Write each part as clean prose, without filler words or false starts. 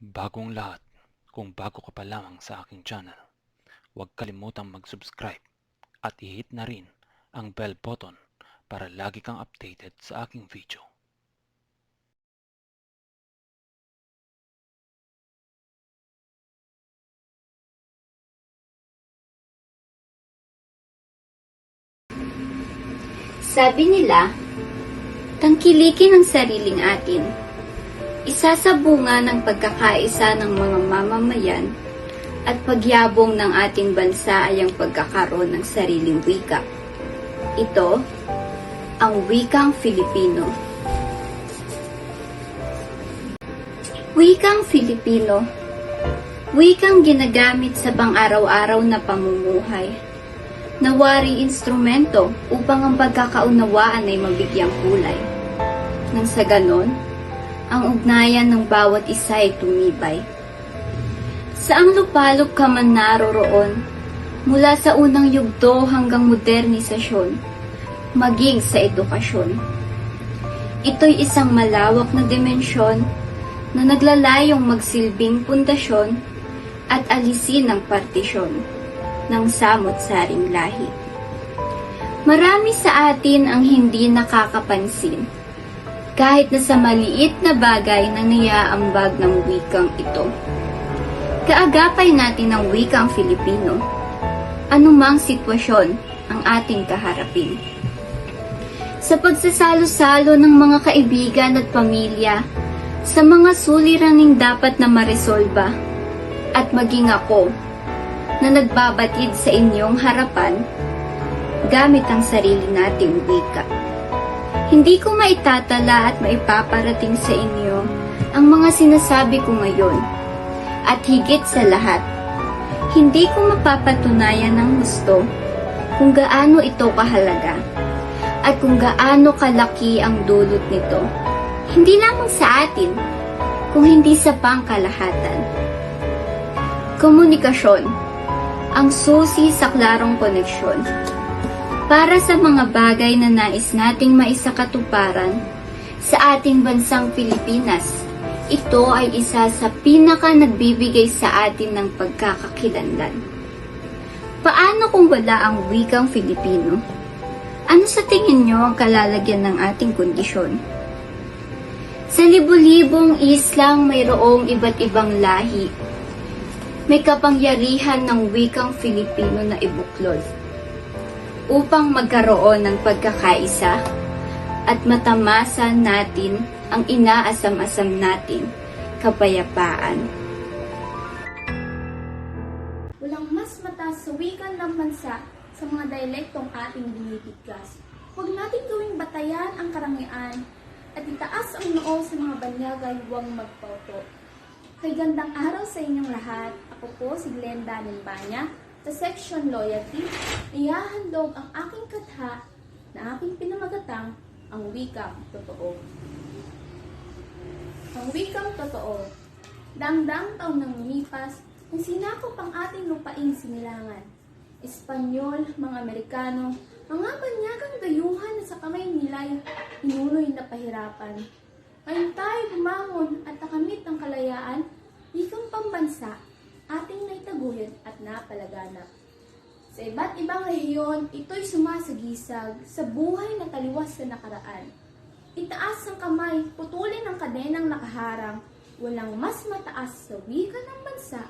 Bagong lahat, kung bago ka pa lamang sa aking channel, huwag kalimutang mag-subscribe at i-hit na rin ang bell button para lagi kang updated sa aking video. Sabi nila, tangkilikin ang sariling atin. Isa sa bunga ng pagkakaisa ng mga mamamayan at pagyabong ng ating bansa ay ang pagkakaroon ng sariling wika. Ito, ang wikang Filipino. Wikang Filipino, wikang ginagamit sa pang-araw-araw na pamumuhay. Nawari instrumento upang ang pagkakaunawaan ay mabigyang kulay. Nang sa ganon, ang ugnayan ng bawat isa ay tumibay. Saang lupalop ka man naroroon, mula sa unang yugto hanggang modernisasyon, maging sa edukasyon. Ito'y isang malawak na dimensyon na naglalayong magsilbing pundasyon at alisin ang partisyon ng samot-saring lahi. Marami sa atin ang hindi nakakapansin, kahit na sa maliit na bagay na niyaambag ng wikang ito. Kaagapay natin ang wikang Filipino, anumang sitwasyon ang ating kaharapin. Sa pagsasalo-salo ng mga kaibigan at pamilya, sa mga suliraning dapat na maresolba, at maging ako, na nagbabatid sa inyong harapan gamit ang sarili nating wika. Hindi ko maitatala at maipaparating sa inyo ang mga sinasabi ko ngayon. At higit sa lahat, hindi ko mapapatunayan ng gusto kung gaano ito kahalaga at kung gaano kalaki ang dulot nito. Hindi lamang sa atin, kung hindi sa pangkalahatan. Komunikasyon, ang susi sa klarong koneksyon. Para sa mga bagay na nais nating maisakatuparan sa ating bansang Pilipinas, ito ay isa sa pinaka nagbibigay sa atin ng pagkakakilanlan. Paano kung wala ang wikang Filipino? Ano sa tingin nyo ang kalalagyan ng ating kondisyon? Sa libu-libong islang mayroong iba't ibang lahi, may kapangyarihan ng wikang Filipino na ibuklod upang magkaroon ng pagkakaisa at matamasan natin ang inaasam-asam natin, kapayapaan. Walang mas mataas sa wikan ng bansa sa mga dialektong ating binibigkas. Huwag natin gawing batayan ang karangian at itaas ang noo sa mga banyagay huwag magpauto. Kay gandang araw sa inyong lahat. Ako po si Glenda Nimbanya sa Section Loyalty. Ihahandog ang aking katha na aking pinamagatang ang wikang totoo. Ang wikang totoo. Dang-dang taon nang lumipas, nang sinakop ang ating lupaing sinilangan. Espanyol, mga Amerikano, mga banyagang dayuhan na sa kamay nila'y inunoy na pahirapan. Ngayon tayo bumangon at nakamit ang kalayaan, wikang pambansa, ating naitaguyod at napalaganap. Sa iba't ibang rehiyon, ito'y sumasagisag sa buhay na taliwas sa nakaraan. Itaas ang kamay, putulin ang kadenang nakaharang, walang mas mataas sa wika ng bansa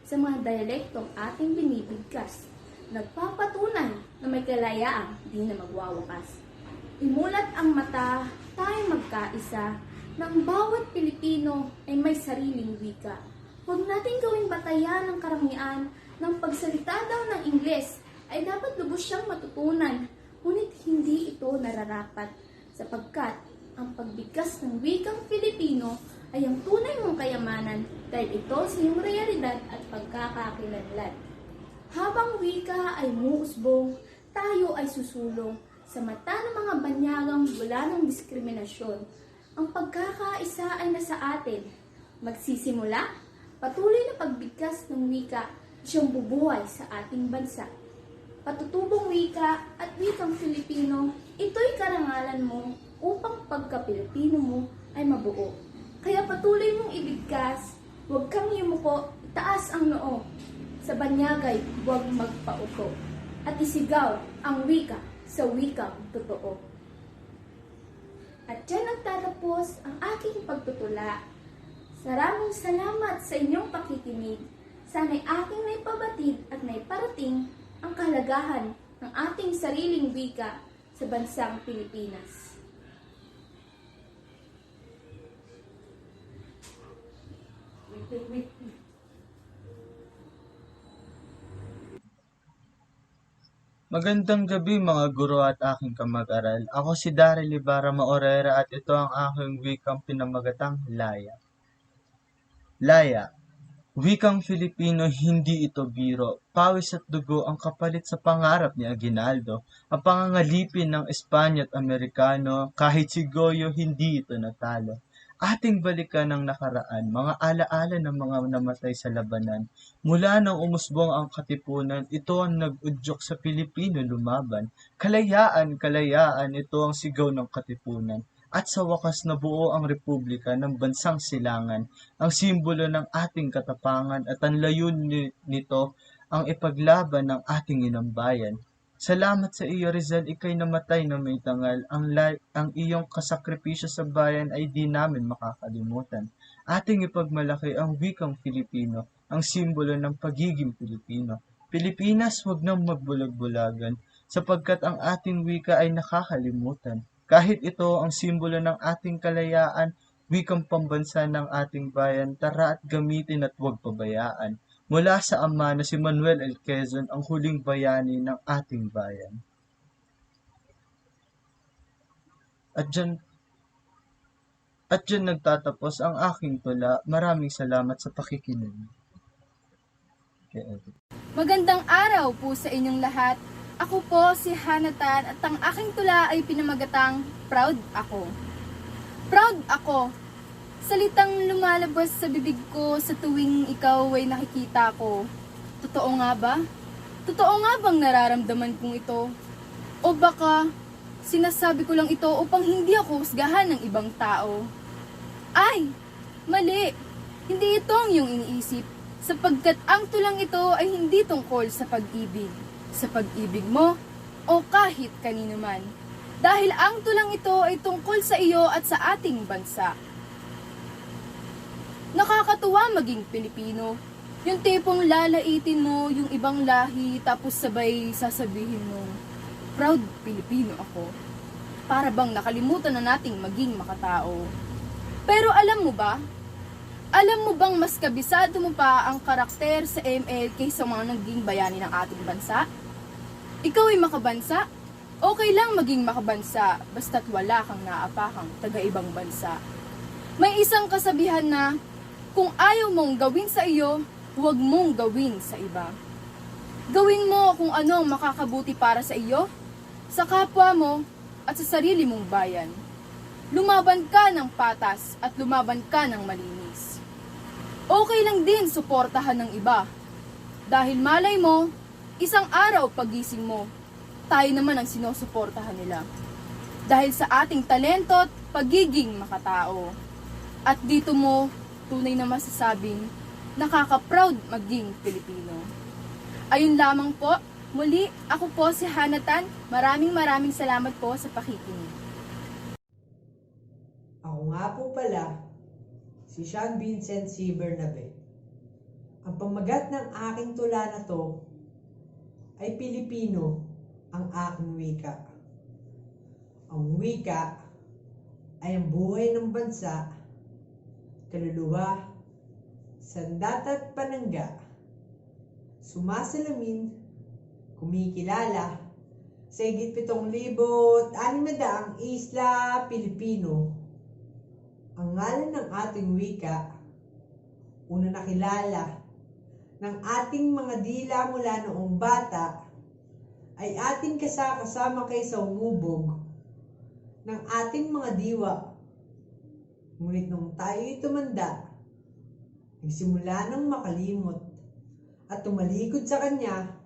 sa mga dialektong ating binibigkas. Nagpapatunay na may kalayaang di na magwawakas. Imulat ang mata, tayo magkaisa, na ang bawat Pilipino ay may sariling wika. Huwag natin gawing batayan ng karangian ng pagsalita daw ng Ingles ay dapat lubos siyang matutunan, ngunit hindi ito nararapat sapagkat ang pagbigkas ng wikang Filipino ay ang tunay mong kayamanan dahil ito sa iyong realidad at pagkakakilanlan. Habang wika ay muusbong, tayo ay susulong sa mata ng mga banyagang wala ng diskriminasyon. Ang pagkakaisa ay nasa atin. Magsisimula, patuloy na pagbigkas ng wika siyang bubuhay sa ating bansa. Patutubong wika at wikang Filipino, ito'y karangalan mo upang pagka-Pilipino mo ay mabuo. Kaya patuloy mong ibigkas Huwag kang yumuko, itaas ang noo. Sa banyagay, huwag magpauko. At isigaw ang wika sa wikang totoo. At dyan nagtatapos ang aking pagtutula. Maraming salamat sa inyong pakikinig. Sana'y aking naipabatid at naiparating ang kahalagahan ng ating sariling wika sa bansang Pilipinas. Wait. Magandang gabi mga guro at aking kamag-aral. Ako si Daryl Ibarra Maorera at ito ang aking wikang pinamagatang Laya. Laya, wikang Filipino, hindi ito biro. Pawis at dugo ang kapalit sa pangarap ni Aguinaldo. Ang pangangalipin ng Espanya at Amerikano, kahit si Goyo, hindi ito natalo. Ating balikan ang nakaraan, mga alaala ng mga namatay sa labanan. Mula nang umusbong ang katipunan, ito ang nag-udyok sa Pilipino lumaban. Kalayaan, kalayaan, ito ang sigaw ng katipunan. At sa wakas nabuo ang Republika ng Bansang Silangan, ang simbolo ng ating katapangan at ang layunin nito ang ipaglaban ng ating inambayan. Salamat sa iyo Rizal, ikay namatay na may tangal, ang iyong kasakripisyo sa bayan ay di namin makakalimutan. Ating ipagmalaki ang wikang Filipino, ang simbolo ng pagiging Pilipino. Pilipinas, huwag nang magbulag-bulagan, sapagkat ang ating wika ay nakakalimutan. Kahit ito ang simbolo ng ating kalayaan, wikang pambansa ng ating bayan, tara at gamitin at huwag pabayaan. Mula sa ama na si Manuel L. Quezon, ang huling bayani ng ating bayan. At dyan nagtatapos ang aking tula. Maraming salamat sa pakikinig. Magandang araw po sa inyong lahat. Ako po si Hanatan at ang aking tula ay pinamagatang Proud Ako. Proud ako. Salitang lumalabas sa bibig ko sa tuwing ikaw ay nakikita ko. Totoo nga ba? Totoo nga bang nararamdaman kong ito? O baka sinasabi ko lang ito upang hindi ako husgahan ng ibang tao? Ay, mali! Hindi ito ang iyong iniisip, sapagkat ang tulang ito ay hindi tungkol sa pag-ibig. Sa pag-ibig mo o kahit kanino man. Dahil ang tulang ito ay tungkol sa iyo at sa ating bansa. Nakakatuwa maging Pilipino. Yung tipong lalaitin mo yung ibang lahi tapos sabay sasabihin mo, proud Pilipino ako. Para bang nakalimutan na nating maging makatao. Pero alam mo ba? Alam mo bang mas kabisado mo pa ang karakter sa ML kaysa mga naging bayani ng ating bansa? Ikaw ay makabansa? Okay lang maging makabansa basta't wala kang naapakang taga-ibang bansa. May isang kasabihan na, kung ayaw mong gawin sa iyo, huwag mong gawin sa iba. Gawin mo kung ano ang makakabuti para sa iyo, sa kapwa mo, at sa sarili mong bayan. Lumaban ka ng patas at lumaban ka ng malinis. Okay lang din suportahan ng iba. Dahil malay mo, isang araw pagising mo, tayo naman ang sinusuportahan nila. Dahil sa ating talento at pagiging makatao. At dito mo tunay na masasabing nakaka-proud maging Pilipino. Ayun lamang po, muli ako po si Hanatan. Maraming salamat po sa pakikinig. Ako nga po pala, si Sean Vincent C. Bernabe. Ang pamagat ng aking tula na to ay Pilipino ang aking wika. Ang wika ay ang buhay ng bansa, kaluluwa, sandat at panangga, sumasalamin, kumikilala sa higit 7,600 isla Pilipino. Ang ngalan ng ating wika, una nakilala ng ating mga dila mula noong bata, ay ating kasama kaysa umubog ng ating mga diwa. Ngunit nung tayo'y tumanda, nagsimula ng makalimot at tumalikod sa kanya,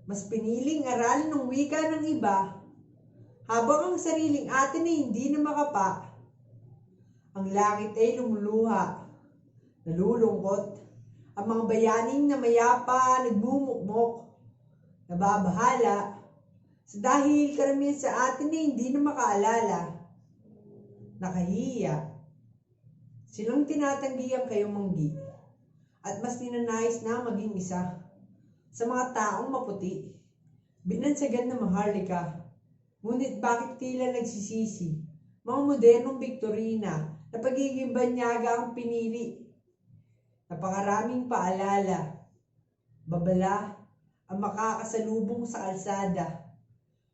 mas piniling aralin ng wika ng iba, habang ang sariling atin ay hindi na makapa. Ang langit ay lumuluha nalulungkot, ang mga bayaning na mayapa nagmumukmok, nababahala, sa dahil karamihan sa atin ay hindi na makaalala, nakahiya, silang tinatanggihan kayo manggi, at mas ninanais na maging isa sa mga taong maputi, binansagan na maharlika, ngunit bakit tila nagsisisi, mga modernong Victorina na pagiging banyaga ang pinili, napakaraming paalala, babala ang makakasalubong sa kalsada.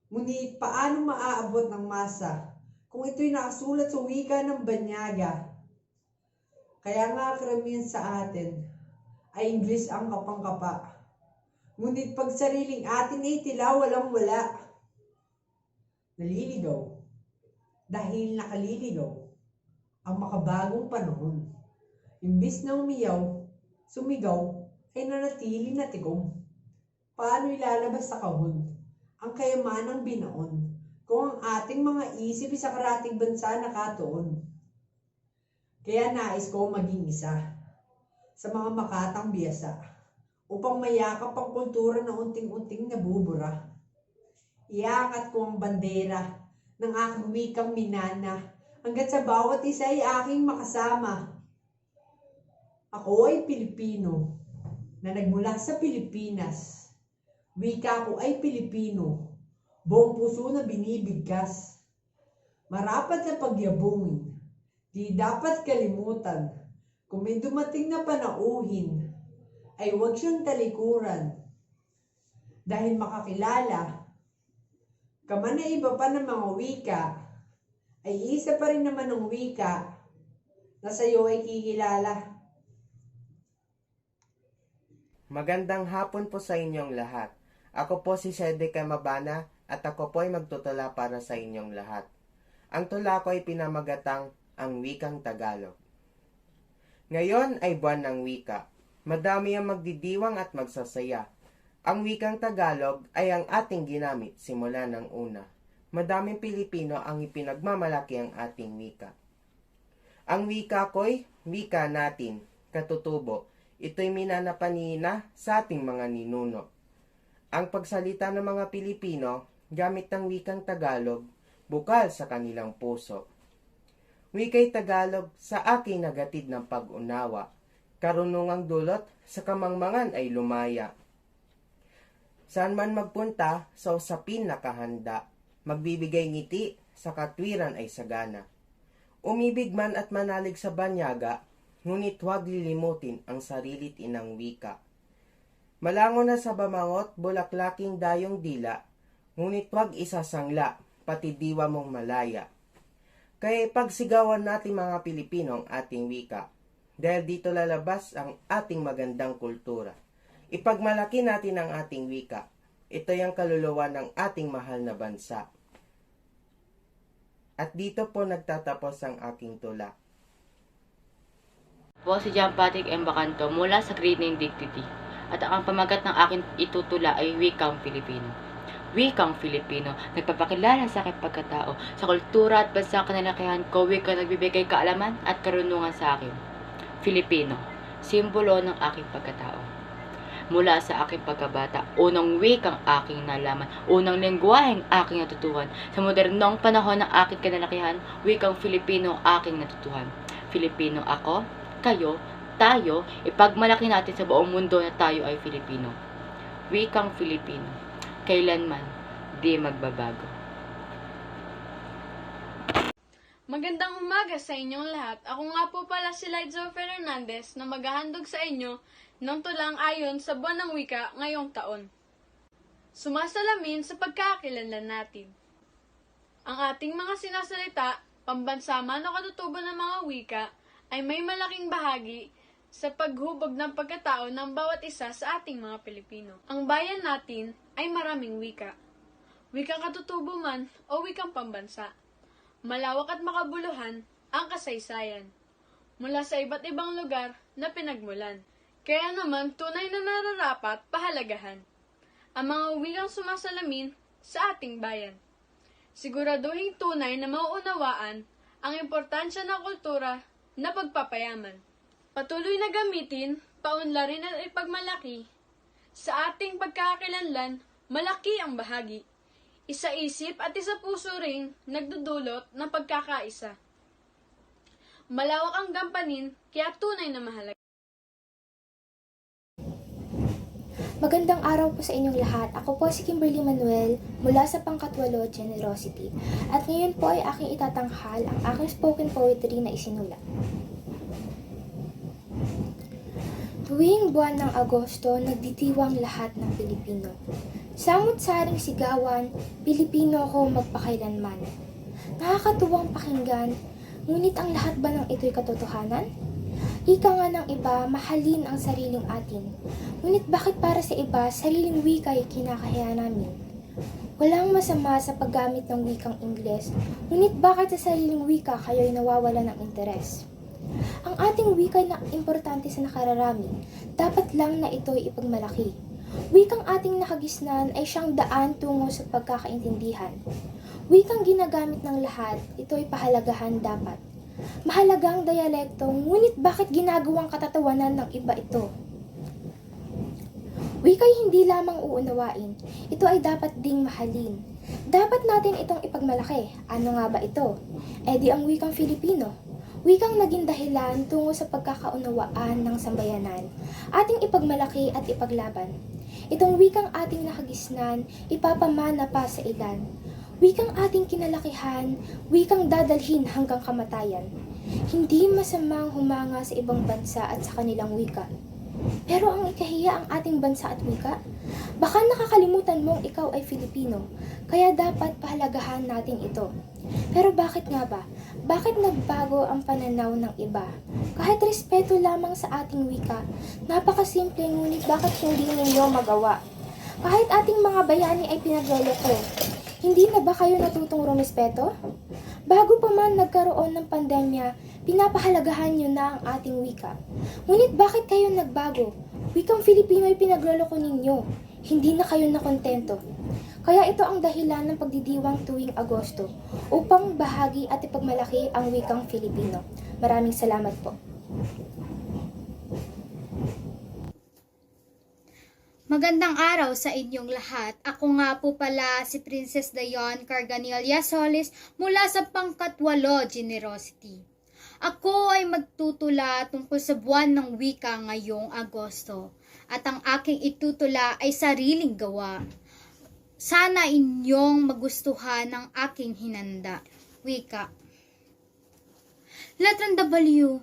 Ngunit paano maaabot ng masa kung ito'y nakasulat sa wika ng banyaga? Kaya nga karamihan sa atin ay Ingles ang kapangkapa. Ngunit pag sariling atin ay tila walang wala. Naliligaw dahil nakaliligaw ang makabagong panahon. Imbis na umiyaw, sumigaw ay nanatili na tikom. Paano ilalabas sa kahon ang kayamanang binaon kung ang ating mga isip sa karating bansa nakatuon? Kaya nais ko maging isa sa mga makatang biyasa upang mayakap ang kultura na unting-unting nabubura. Iangat ko ang bandera ng aking wikang minana hanggat sa bawat isa ay aking makasama. Ako ay Pilipino na nagmula sa Pilipinas. Wika ko ay Pilipino, buong puso na binibigkas. Marapat na pagyabungin, di dapat kalimutan. Kung may dumating na panauhin, ay huwag siyang talikuran. Dahil makakilala, kaman na iba pa ng mga wika, ay isa pa rin naman ng wika na sa iyo ay kikilala. Magandang hapon po sa inyong lahat. Ako po si Sedeca Mabana at ako po ay magtutula para sa inyong lahat. Ang tula ko ay pinamagatang ang wikang Tagalog. Ngayon ay buwan ng wika. Madami ang magdidiwang at magsasaya. Ang wikang Tagalog ay ang ating ginamit simula ng una. Madaming Pilipino ang ipinagmamalaki ang ating wika. Ang wika ko'y wika natin, katutubo. Ito'y minanapanina sa ating mga ninuno. Ang pagsalita ng mga Pilipino gamit ng wikang Tagalog bukal sa kanilang puso. Wika'y Tagalog sa aking nagatid ng pag-unawa. Karunungang dulot sa kamangmangan ay lumaya. Saan man magpunta sa usapin nakahanda, magbibigay ngiti sa katwiran ay sagana. Umibig man at manalig sa banyaga, ngunit huwag lilimutin ang sarili't inang wika. Malango na sa bamangot, bulaklaking dayong dila, ngunit huwag isasangla, pati diwa mong malaya. Kaya ipagsigawan natin mga Pilipino ang ating wika, dahil dito lalabas ang ating magandang kultura. Ipagmalaki natin ang ating wika. Ito'y ang kaluluwa ng ating mahal na bansa. At dito po nagtatapos ang aking tula. Po si John Patrick M. Bacanto mula sa Grade 9 Dignity at ang pamagat ng aking itutula ay Wikang Filipino. Wikang Filipino, nagpapakilala sa aking pagkatao, sa kultura at bansang kanalakihan ko, wika nagbibigay kaalaman at karunungan sa akin. Filipino, simbolo ng aking pagkatao. Mula sa aking pagkabata, unang wikang aking nalaman, unang lengguwaheng aking natutuhan. Sa modernong panahon ng aking kanalakihan, wikang Filipino aking natutuhan. Filipino ako, kayo, tayo, ipagmalaki natin sa buong mundo na tayo ay Filipino. Wikang Filipino, kailanman di magbabago. Magandang umaga sa inyong lahat. Ako nga po pala si Lidzo Fernandez na maghahandog sa inyo ng tulang ayon sa buwan ng wika ngayong taon. Sumasalamin sa pagkakakilanlan natin. Ang ating mga sinasalita, pambansa man o katutubo ng mga wika, ay may malaking bahagi sa paghubog ng pagkatao ng bawat isa sa ating mga Pilipino. Ang bayan natin ay maraming wika. Wikang katutubo man o wikang pambansa. Malawak at makabuluhan ang kasaysayan mula sa iba't ibang lugar na pinagmulan. Kaya naman tunay na nararapat pahalagahan ang mga wikang sumasalamin sa ating bayan. Siguraduhin tunay na mauunawaan ang importansya ng kultura na pagpapayaman, Patuloy na gamitin, paunlarin at ipagmalaki. Sa ating pagkakakilanlan, malaki ang bahagi. Isa isip at isa puso ring nagdudulot ng pagkakaisa. Malawak ang gampanin, kaya tunay na mahalaga. Magandang araw po sa inyong lahat. Ako po si Kimberly Manuel mula sa Pangkatwalo Generosity. At ngayon po ay aking itatanghal ang aking spoken poetry na isinulat. Tuwing buwan ng Agosto, nagditiwang lahat ng Pilipino. Samot-saring sigawan, Pilipino ako magpakailanman. Nakakatuwang pakinggan, ngunit ang lahat ba ng ito'y katotohanan? Ika nga ng iba, mahalin ang sariling atin. Ngunit bakit para sa iba, sariling wika ay kinakahiya namin? Walang masama sa paggamit ng wikang Ingles, ngunit bakit sa sariling wika kayo'y nawawala ng interes? Ang ating wika na importante sa nakararami, dapat lang na ito'y ipagmalaki. Wikang ating nakagisnan ay siyang daan tungo sa pagkakaintindihan. Wikang ginagamit ng lahat, ito'y pahalagahan dapat. Mahalagang dialekto, ngunit bakit ginagawang katatawanan ng iba ito? Wika'y hindi lamang uunawain, ito ay dapat ding mahalin. Dapat natin itong ipagmalaki. Ano nga ba ito? Di ang wikang Filipino. Wikang naging dahilan tungo sa pagkakaunawaan ng sambayanan. Ating ipagmalaki at ipaglaban. Itong wikang ating nakagisnan, ipapamana pa sa ilan. Wikang ating kinalakihan, wikang dadalhin hanggang kamatayan. Hindi masamang humanga sa ibang bansa at sa kanilang wika. Pero ang ikahiya ang ating bansa at wika? Baka nakakalimutan mong ikaw ay Filipino, kaya dapat pahalagahan natin ito. Pero bakit nga ba? Bakit nagbago ang pananaw ng iba? Kahit respeto lamang sa ating wika, napakasimple ngunit bakit hindi ninyo magawa? Kahit ating mga bayani ay pinagloloko, hindi na ba kayo natutong rumispeto? Bago pa man nagkaroon ng pandemya, pinapahalagahan nyo na ang ating wika. Ngunit bakit kayo nagbago? Wikang Filipino ay pinagloloko ninyo. Hindi na kayo nakontento. Kaya ito ang dahilan ng pagdidiwang tuwing Agosto upang bahagi at ipagmalaki ang wikang Filipino. Maraming salamat po. Magandang araw sa inyong lahat. Ako nga po pala si Princess Dayon Carganilla Solis mula sa Pangkatwalo Generosity. Ako ay magtutula tungkol sa buwan ng wika ngayong Agosto at ang aking itutula ay sariling gawa. Sana inyong magustuhan ang aking hinanda. Wika. Letrang W.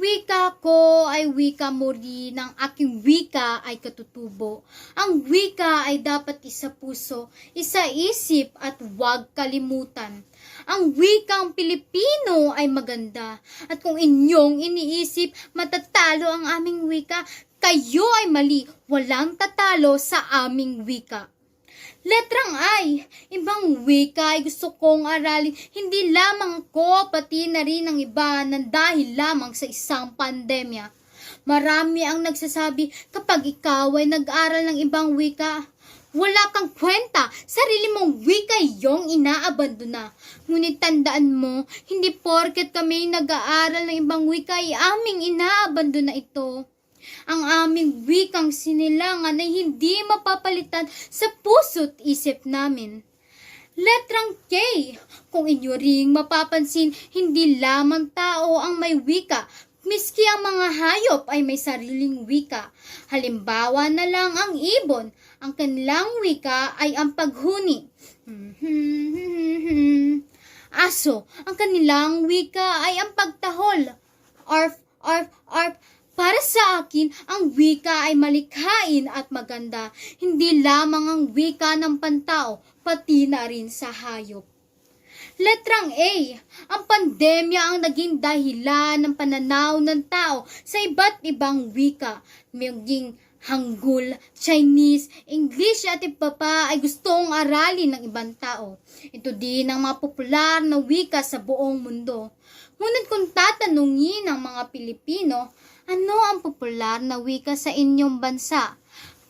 Wika ko ay wika mo rin, ang aking wika ay katutubo. Ang wika ay dapat isa puso, isa isip at huwag kalimutan. Ang wikang Pilipino ay maganda at kung inyong iniisip matatalo ang aming wika, kayo ay mali, walang tatalo sa aming wika. Letrang I, ibang wika ay gusto kong aralin, hindi lamang ako, pati na rin ang iba nang dahil lamang sa isang pandemya. Marami ang nagsasabi kapag ikaw ay nag-aral ng ibang wika, wala kang kwenta, sarili mong wika iyong inaabandona. Ngunit tandaan mo, hindi porket kami nag-aaral ng ibang wika ay aming inaabandona ito. Ang aming wikang sinilangan ay hindi mapapalitan sa puso't isip namin. Letrang K, kung inyo ring mapapansin, hindi lamang tao ang may wika, miski ang mga hayop ay may sariling wika. Halimbawa na lang ang ibon, ang kanilang wika ay ang paghuni. Aso, ang kanilang wika ay ang pagtahol. Arf, arf, arf. Para sa akin, ang wika ay malikhain at maganda. Hindi lamang ang wika ng pantao, pati na rin sa hayop. Letrang A, ang pandemya ang naging dahilan ng pananaw ng tao sa iba't ibang wika. Maging Hangul, Chinese, English at iba pa ay gustong aralin ng ibang tao. Ito din ang mga popular na wika sa buong mundo. Ngunit kung tatanungin ng mga Pilipino, ano ang popular na wika sa inyong bansa?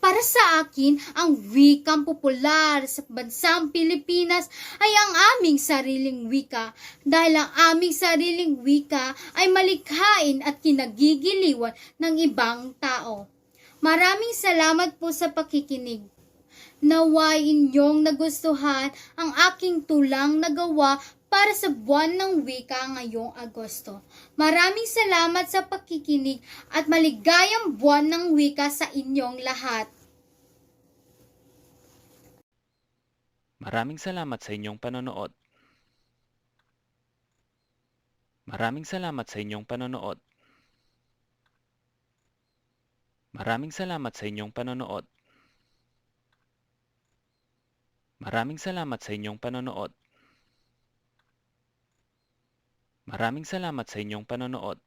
Para sa akin, ang wikang popular sa bansang Pilipinas ay ang aming sariling wika dahil ang aming sariling wika ay malikhain at kinagigiliwan ng ibang tao. Maraming salamat po sa pakikinig. Naway inyong nagustuhan ang aking tulang nagawa para sa buwan ng wika ngayong Agosto. Maraming salamat sa pakikinig at maligayang buwan ng wika sa inyong lahat. Maraming salamat sa inyong panonood. Maraming salamat sa inyong panonood. Maraming salamat sa inyong panonood. Maraming salamat sa inyong panonood. Maraming salamat sa inyong panonood.